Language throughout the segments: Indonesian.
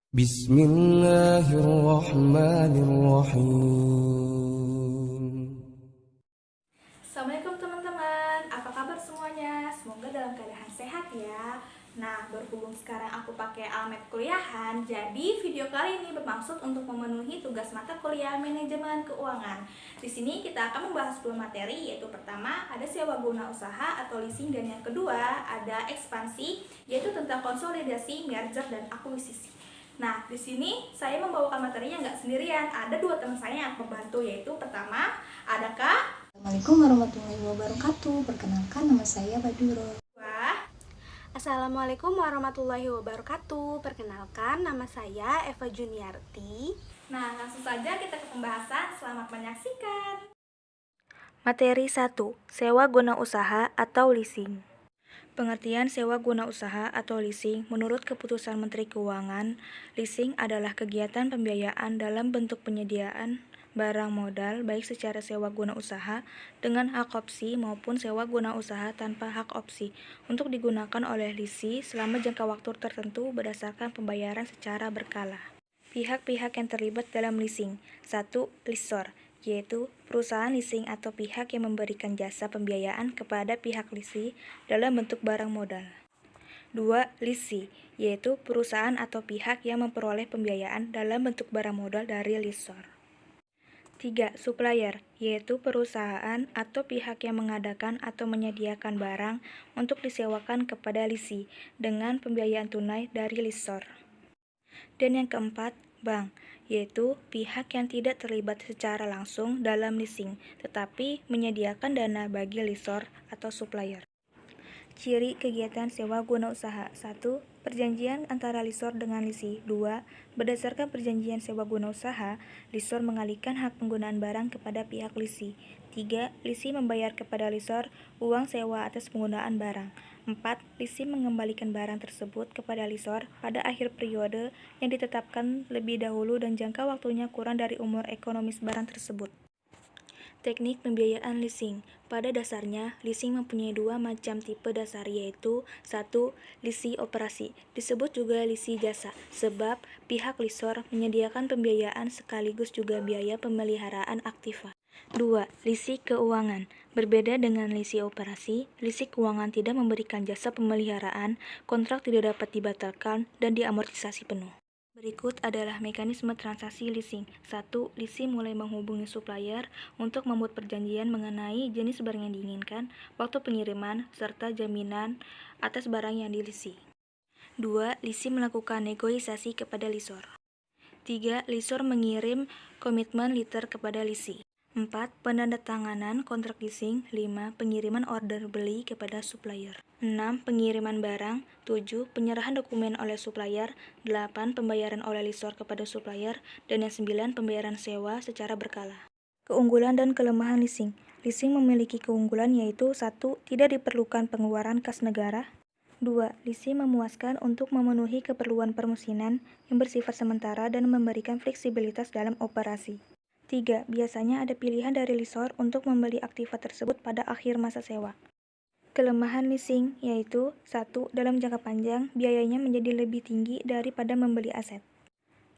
Bismillahirrahmanirrahim. Assalamualaikum teman-teman, apa kabar semuanya? Semoga dalam keadaan sehat ya. Nah, berhubung sekarang aku pakai Almed Kuliahan, jadi video kali ini bermaksud untuk memenuhi tugas mata kuliah manajemen keuangan. Di sini kita akan membahas dua materi, yaitu pertama ada sewa guna usaha atau leasing, dan yang kedua ada ekspansi, yaitu tentang konsolidasi, merger, dan akuisisi. Nah, di sini saya membawakan materinya nggak sendirian, ada dua teman saya yang membantu, yaitu pertama ada Kak. Assalamualaikum warahmatullahi wabarakatuh. Perkenalkan, nama saya Baduro. Assalamualaikum warahmatullahi wabarakatuh. Perkenalkan, nama saya Eva Juniarti. Nah, langsung saja kita ke pembahasan. Selamat menyaksikan. Materi 1. Sewa guna usaha atau leasing. Pengertian sewa guna usaha atau leasing menurut keputusan Menteri Keuangan, leasing adalah kegiatan pembiayaan dalam bentuk penyediaan barang modal baik secara sewa guna usaha dengan hak opsi maupun sewa guna usaha tanpa hak opsi untuk digunakan oleh lessee selama jangka waktu tertentu berdasarkan pembayaran secara berkala. Pihak-pihak yang terlibat dalam leasing. 1. Lessor, yaitu perusahaan leasing atau pihak yang memberikan jasa pembiayaan kepada pihak lessee dalam bentuk barang modal. 2. Lessee, yaitu perusahaan atau pihak yang memperoleh pembiayaan dalam bentuk barang modal dari lessor. 3. Supplier, yaitu perusahaan atau pihak yang mengadakan atau menyediakan barang untuk disewakan kepada lessee dengan pembiayaan tunai dari lessor. Dan yang keempat, bank, yaitu pihak yang tidak terlibat secara langsung dalam leasing, tetapi menyediakan dana bagi lessor atau supplier. Ciri kegiatan sewa guna usaha. 1. Perjanjian antara lessor dengan lessee. 2. Berdasarkan perjanjian sewa guna usaha, lessor mengalihkan hak penggunaan barang kepada pihak lessee. 3. Lessee membayar kepada lessor uang sewa atas penggunaan barang. 4. Lessee mengembalikan barang tersebut kepada lessor pada akhir periode yang ditetapkan lebih dahulu dan jangka waktunya kurang dari umur ekonomis barang tersebut. Teknik pembiayaan leasing. Pada dasarnya, leasing mempunyai dua macam tipe dasar, yaitu 1. Lessee operasi, disebut juga lessee jasa, sebab pihak lessor menyediakan pembiayaan sekaligus juga biaya pemeliharaan aktiva. 2. Lessee keuangan. Berbeda dengan lessee operasi, lessee keuangan tidak memberikan jasa pemeliharaan, kontrak tidak dapat dibatalkan, dan diamortisasi penuh. Berikut adalah mekanisme transaksi leasing. 1. Lessee mulai menghubungi supplier untuk membuat perjanjian mengenai jenis barang yang diinginkan, waktu pengiriman, serta jaminan atas barang yang di-lessee. 2. Lessee melakukan negosiasi kepada lessor. 3. Lessor mengirim komitmen letter kepada lessee. 4. Penandatanganan kontrak leasing. 5. Pengiriman order beli kepada supplier. 6. Pengiriman barang. 7. Penyerahan dokumen oleh supplier. 8. Pembayaran oleh lessor kepada supplier. Dan yang 9. Pembayaran sewa secara berkala. Keunggulan dan kelemahan leasing. Leasing memiliki keunggulan yaitu 1. Tidak diperlukan pengeluaran kas negara. 2. Leasing memuaskan untuk memenuhi keperluan permesinan yang bersifat sementara dan memberikan fleksibilitas dalam operasi. 3. Biasanya ada pilihan dari lessor untuk membeli aktiva tersebut pada akhir masa sewa. Kelemahan leasing yaitu 1. Dalam jangka panjang, biayanya menjadi lebih tinggi daripada membeli aset.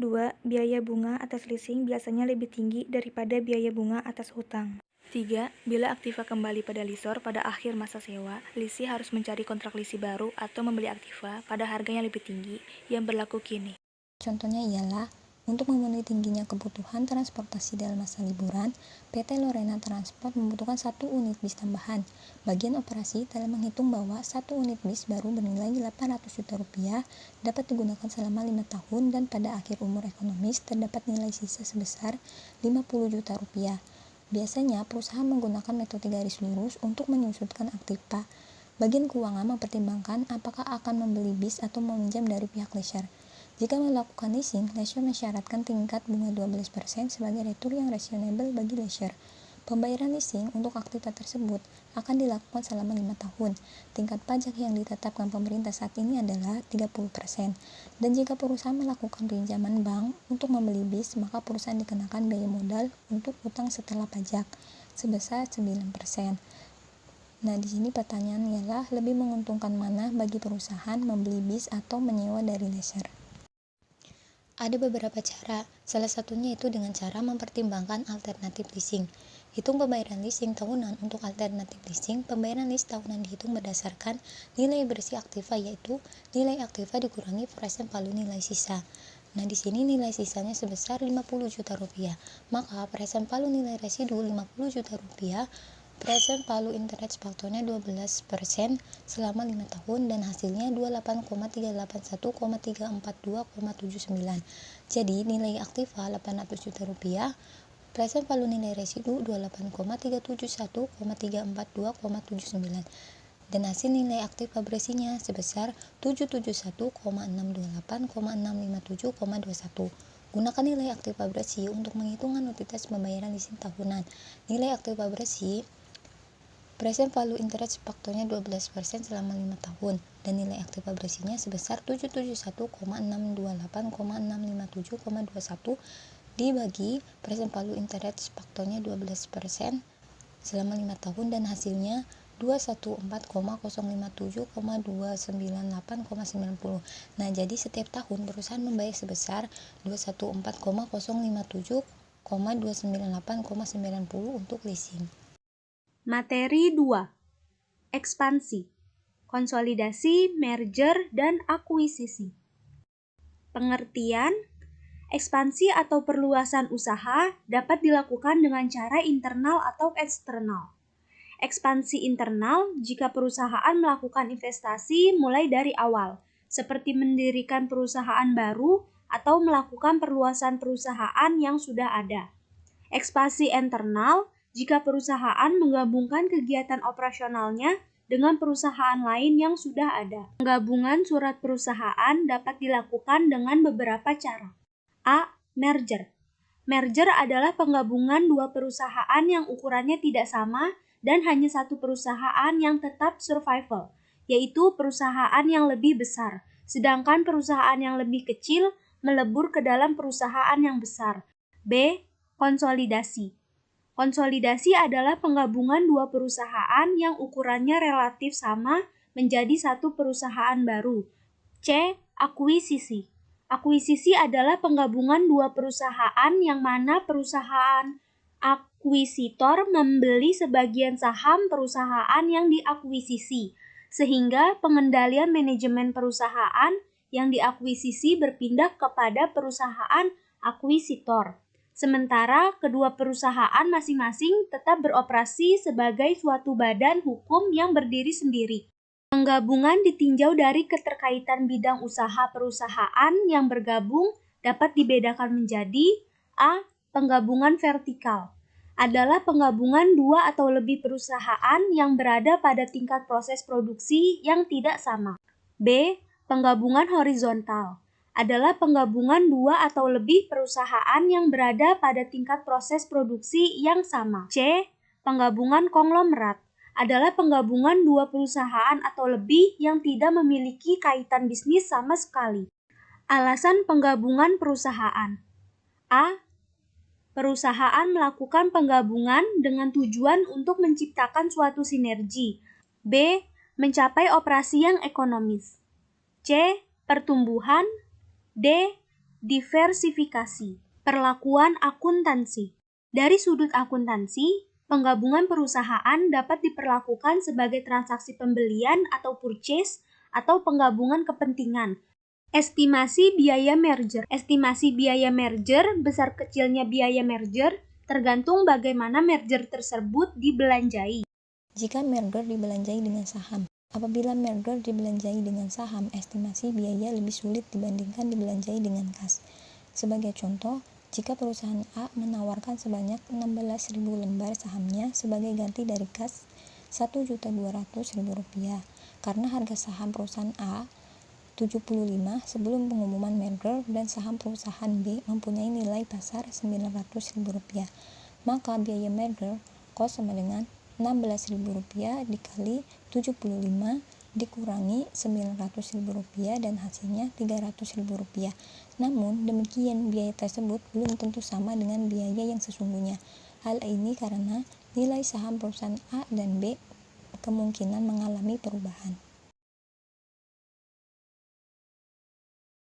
2. Biaya bunga atas leasing biasanya lebih tinggi daripada biaya bunga atas hutang. 3. Bila aktiva kembali pada lessor pada akhir masa sewa, lessee harus mencari kontrak leasing baru atau membeli aktiva pada harga yang lebih tinggi yang berlaku kini. Contohnya ialah, untuk memenuhi tingginya kebutuhan transportasi dalam masa liburan, PT Lorena Transport membutuhkan 1 unit bis tambahan. Bagian operasi telah menghitung bahwa 1 unit bis baru bernilai Rp800 juta dapat digunakan selama 5 tahun dan pada akhir umur ekonomis terdapat nilai sisa sebesar Rp50 juta. Biasanya, perusahaan menggunakan metode garis lurus untuk menyusutkan aktiva. Bagian keuangan mempertimbangkan apakah akan membeli bis atau meminjam dari pihak lessor. Jika melakukan leasing, lessor mensyaratkan tingkat bunga 12% sebagai retur yang reasonable bagi lessor. Pembayaran leasing untuk aktiva tersebut akan dilakukan selama 5 tahun. Tingkat pajak yang ditetapkan pemerintah saat ini adalah 30%. Dan jika perusahaan melakukan pinjaman bank untuk membeli bis, maka perusahaan dikenakan biaya modal untuk utang setelah pajak sebesar 9%. Nah, di sini pertanyaannya ialah lebih menguntungkan mana bagi perusahaan membeli bis atau menyewa dari lessor? Ada beberapa cara, salah satunya itu dengan cara mempertimbangkan alternatif leasing. Hitung pembayaran leasing tahunan. Untuk alternatif leasing, pembayaran lease tahunan dihitung berdasarkan nilai bersih aktiva, yaitu nilai aktiva dikurangi present value nilai sisa. Nah, di sini nilai sisanya sebesar 50 juta rupiah. Maka present value nilai residu 50 juta rupiah, present value interest faktornya 12% selama 5 tahun dan hasilnya 28,381,342,79. Jadi nilai aktiva 800 juta rupiah, present value nilai residu 28,371,342,79 dan hasil nilai aktiva bersihnya sebesar 771,628,657,21. Gunakan nilai aktiva bersih untuk menghitung anuitas pembayaran leasing tahunan. Nilai aktiva bersih present value interest faktornya 12% selama 5 tahun dan nilai aktiva bersihnya sebesar 771,628,657,21 dibagi present value interest faktornya 12% selama 5 tahun dan hasilnya 214,057,298,90. Nah, jadi setiap tahun perusahaan membayar sebesar 214,057,298,90 untuk leasing. Materi 2. Ekspansi, konsolidasi, merger, dan akuisisi. Pengertian: ekspansi atau perluasan usaha dapat dilakukan dengan cara internal atau eksternal. Ekspansi internal jika perusahaan melakukan investasi mulai dari awal, seperti mendirikan perusahaan baru atau melakukan perluasan perusahaan yang sudah ada. Ekspansi internal jika perusahaan menggabungkan kegiatan operasionalnya dengan perusahaan lain yang sudah ada. Penggabungan surat perusahaan dapat dilakukan dengan beberapa cara. A. Merger. Merger adalah penggabungan dua perusahaan yang ukurannya tidak sama dan hanya satu perusahaan yang tetap survival, yaitu perusahaan yang lebih besar, sedangkan perusahaan yang lebih kecil melebur ke dalam perusahaan yang besar. B. Konsolidasi. Konsolidasi adalah penggabungan dua perusahaan yang ukurannya relatif sama menjadi satu perusahaan baru. C. Akuisisi. Akuisisi adalah penggabungan dua perusahaan yang mana perusahaan akuisitor membeli sebagian saham perusahaan yang diakuisisi, sehingga pengendalian manajemen perusahaan yang diakuisisi berpindah kepada perusahaan akuisitor. Sementara kedua perusahaan masing-masing tetap beroperasi sebagai suatu badan hukum yang berdiri sendiri. Penggabungan ditinjau dari keterkaitan bidang usaha perusahaan yang bergabung dapat dibedakan menjadi A. Penggabungan vertikal adalah penggabungan dua atau lebih perusahaan yang berada pada tingkat proses produksi yang tidak sama. B. Penggabungan horizontal adalah penggabungan dua atau lebih perusahaan yang berada pada tingkat proses produksi yang sama. C. Penggabungan konglomerat adalah penggabungan dua perusahaan atau lebih yang tidak memiliki kaitan bisnis sama sekali. Alasan penggabungan perusahaan. A. Perusahaan melakukan penggabungan dengan tujuan untuk menciptakan suatu sinergi. B. Mencapai operasi yang ekonomis. C. Pertumbuhan. D. Diversifikasi. Perlakuan akuntansi. Dari sudut akuntansi, penggabungan perusahaan dapat diperlakukan sebagai transaksi pembelian atau purchase atau penggabungan kepentingan. Estimasi biaya merger. Estimasi biaya merger, besar kecilnya biaya merger, tergantung bagaimana merger tersebut dibelanjai. Jika merger dibelanjai dengan saham. Apabila merger dibelanjai dengan saham, estimasi biaya lebih sulit dibandingkan dibelanjai dengan kas. Sebagai contoh, jika perusahaan A menawarkan sebanyak 16.000 lembar sahamnya sebagai ganti dari kas Rp1.200.000 karena harga saham perusahaan A 75 sebelum pengumuman merger dan saham perusahaan B mempunyai nilai pasar Rp900.000, maka biaya merger cost sama dengan Rp16.000 dikali 75 dikurangi Rp900.000 dan hasilnya Rp300.000. Namun demikian biaya tersebut belum tentu sama dengan biaya yang sesungguhnya. Hal ini karena nilai saham perusahaan A dan B kemungkinan mengalami perubahan.